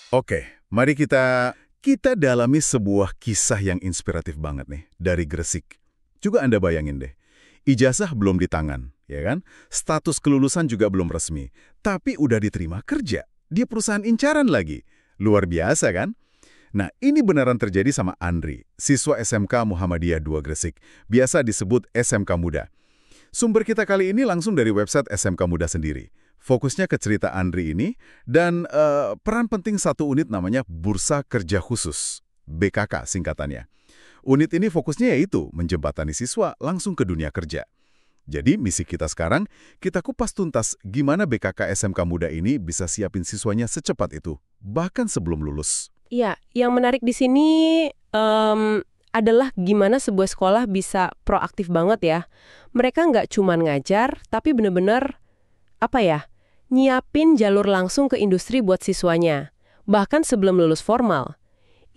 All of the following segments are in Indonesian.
Oke, mari kita dalami sebuah kisah yang inspiratif banget nih dari Gresik. Juga Anda bayangin deh, ijazah belum di tangan, ya kan? Status kelulusan juga belum resmi, tapi udah diterima kerja di perusahaan incaran lagi. Luar biasa kan? Nah, ini beneran terjadi sama Andri, siswa SMK Muhammadiyah 2 Gresik, biasa disebut SMK Muda. Sumber kita kali ini langsung dari website SMK Muda sendiri. Fokusnya ke cerita Andri ini, dan peran penting satu unit namanya Bursa Kerja Khusus, BKK singkatannya. Unit ini fokusnya yaitu menjembatani siswa langsung ke dunia kerja. Jadi misi kita sekarang, kita kupas tuntas gimana BKK SMK Muda ini bisa siapin siswanya secepat itu, bahkan sebelum lulus. Iya, yang menarik di sini adalah gimana sebuah sekolah bisa proaktif banget ya. Mereka nggak cuma ngajar, tapi bener-bener, nyiapin jalur langsung ke industri buat siswanya. Bahkan sebelum lulus formal.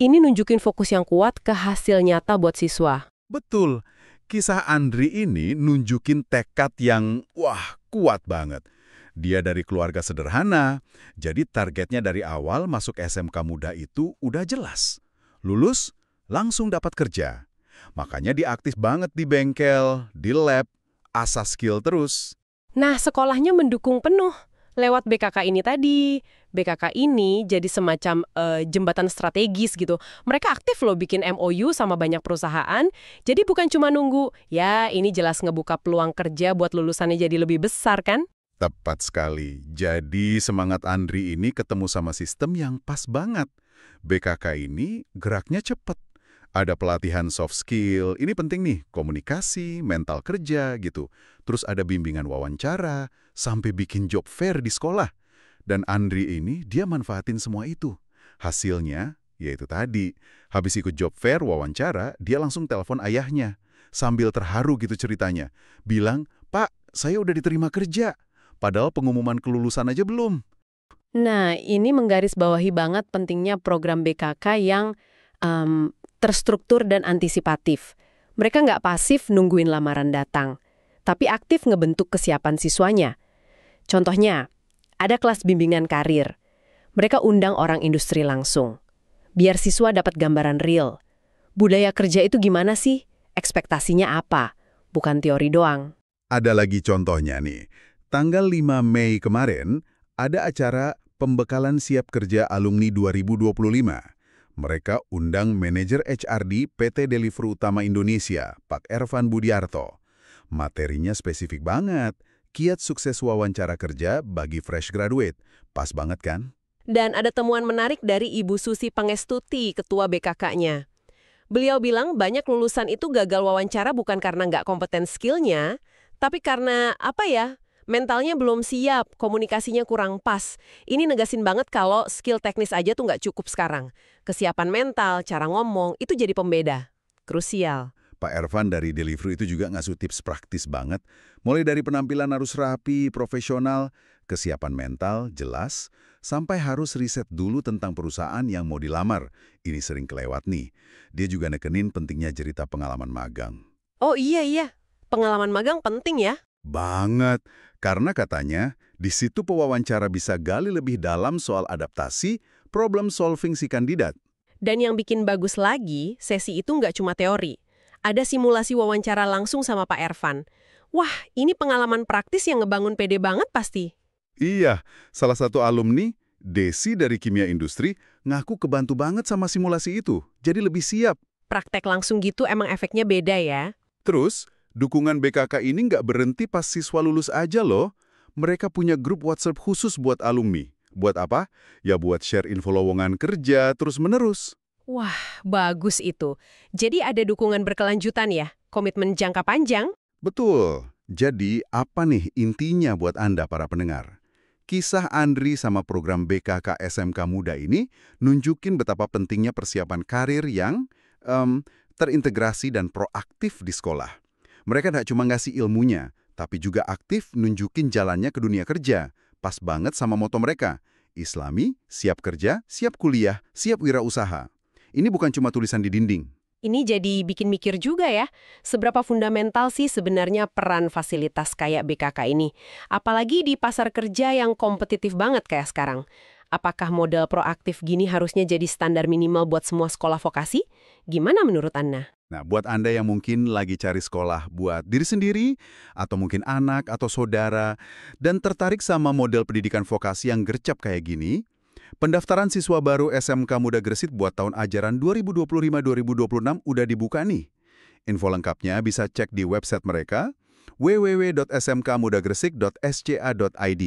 Ini nunjukin fokus yang kuat ke hasil nyata buat siswa. Betul, kisah Andri ini nunjukin tekad yang, wah, kuat banget. Dia dari keluarga sederhana, jadi targetnya dari awal masuk SMK Muda itu udah jelas. Lulus, langsung dapat kerja. Makanya dia aktif banget di bengkel, di lab, asah skill terus. Nah, sekolahnya mendukung penuh lewat BKK ini tadi. BKK ini jadi semacam jembatan strategis gitu. Mereka aktif loh bikin MOU sama banyak perusahaan. Jadi bukan cuma nunggu, ya ini jelas ngebuka peluang kerja buat lulusannya jadi lebih besar kan? Tepat sekali. Jadi semangat Andri ini ketemu sama sistem yang pas banget. BKK ini geraknya cepat. Ada pelatihan soft skill, ini penting nih, komunikasi, mental kerja gitu. Terus ada bimbingan wawancara, sampai bikin job fair di sekolah. Dan Andri ini, dia manfaatin semua itu. Hasilnya, yaitu tadi, habis ikut job fair wawancara, dia langsung telepon ayahnya. Sambil terharu gitu ceritanya. Bilang, "Pak, saya udah diterima kerja. Padahal pengumuman kelulusan aja belum." Nah, ini menggarisbawahi banget pentingnya program BKK yang terstruktur dan antisipatif. Mereka nggak pasif nungguin lamaran datang, tapi aktif ngebentuk kesiapan siswanya. Contohnya, ada kelas bimbingan karir. Mereka undang orang industri langsung. Biar siswa dapat gambaran real. Budaya kerja itu gimana sih? Ekspektasinya apa? Bukan teori doang. Ada lagi contohnya nih. Tanggal 5 Mei kemarin, ada acara pembekalan siap kerja alumni 2025. Mereka undang manajer HRD PT Deliveroo Utama Indonesia, Pak Ervan Budiarto. Materinya spesifik banget, kiat sukses wawancara kerja bagi fresh graduate. Pas banget kan? Dan ada temuan menarik dari Ibu Susi Pangestuti, ketua BKK-nya. Beliau bilang banyak lulusan itu gagal wawancara bukan karena nggak kompeten skillnya, tapi karena, mentalnya belum siap, komunikasinya kurang pas. Ini negasin banget kalau skill teknis aja tuh nggak cukup sekarang. Kesiapan mental, cara ngomong, itu jadi pembeda. Krusial. Pak Ervan dari Deliveroo itu juga ngasih tips praktis banget. Mulai dari penampilan harus rapi, profesional, kesiapan mental, jelas, sampai harus riset dulu tentang perusahaan yang mau dilamar. Ini sering kelewat nih. Dia juga nekenin pentingnya cerita pengalaman magang. Oh iya, pengalaman magang penting ya. Banget, karena katanya di situ pewawancara bisa gali lebih dalam soal adaptasi, problem solving si kandidat. Dan yang bikin bagus lagi, sesi itu nggak cuma teori. Ada simulasi wawancara langsung sama Pak Ervan. Wah, ini pengalaman praktis yang ngebangun pede banget pasti. Iya, salah satu alumni, Desi dari Kimia Industri, ngaku kebantu banget sama simulasi itu, jadi lebih siap. Praktek langsung gitu emang efeknya beda ya. Terus, dukungan BKK ini nggak berhenti pas siswa lulus aja loh. Mereka punya grup WhatsApp khusus buat alumni. Buat apa? Ya buat share info lowongan kerja terus-menerus. Wah, bagus itu. Jadi ada dukungan berkelanjutan ya? Komitmen jangka panjang? Betul. Jadi, apa nih intinya buat Anda para pendengar? Kisah Andri sama program BKK SMK Muda ini nunjukin betapa pentingnya persiapan karir yang terintegrasi dan proaktif di sekolah. Mereka tidak cuma ngasih ilmunya, tapi juga aktif nunjukin jalannya ke dunia kerja. Pas banget sama moto mereka, Islami, siap kerja, siap kuliah, siap wirausaha. Ini bukan cuma tulisan di dinding. Ini jadi bikin mikir juga ya, seberapa fundamental sih sebenarnya peran fasilitas kayak BKK ini. Apalagi di pasar kerja yang kompetitif banget kayak sekarang. Apakah model proaktif gini harusnya jadi standar minimal buat semua sekolah vokasi? Gimana menurut Anda? Nah, buat Anda yang mungkin lagi cari sekolah buat diri sendiri, atau mungkin anak atau saudara, dan tertarik sama model pendidikan vokasi yang gercep kayak gini, pendaftaran siswa baru SMK Muda Gresik buat tahun ajaran 2025-2026 udah dibuka nih. Info lengkapnya bisa cek di website mereka www.smkmudagresik.sca.id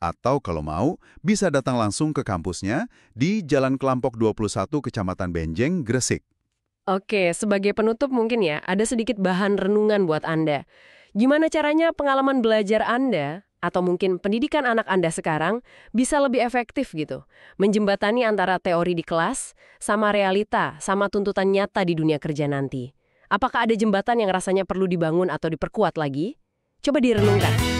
atau kalau mau bisa datang langsung ke kampusnya di Jalan Kelampok 21 Kecamatan Benjeng, Gresik. Oke, sebagai penutup mungkin ya, ada sedikit bahan renungan buat Anda. Gimana caranya pengalaman belajar Anda, atau mungkin pendidikan anak Anda sekarang, bisa lebih efektif gitu? Menjembatani antara teori di kelas, sama realita, sama tuntutan nyata di dunia kerja nanti. Apakah ada jembatan yang rasanya perlu dibangun atau diperkuat lagi? Coba direnungkan.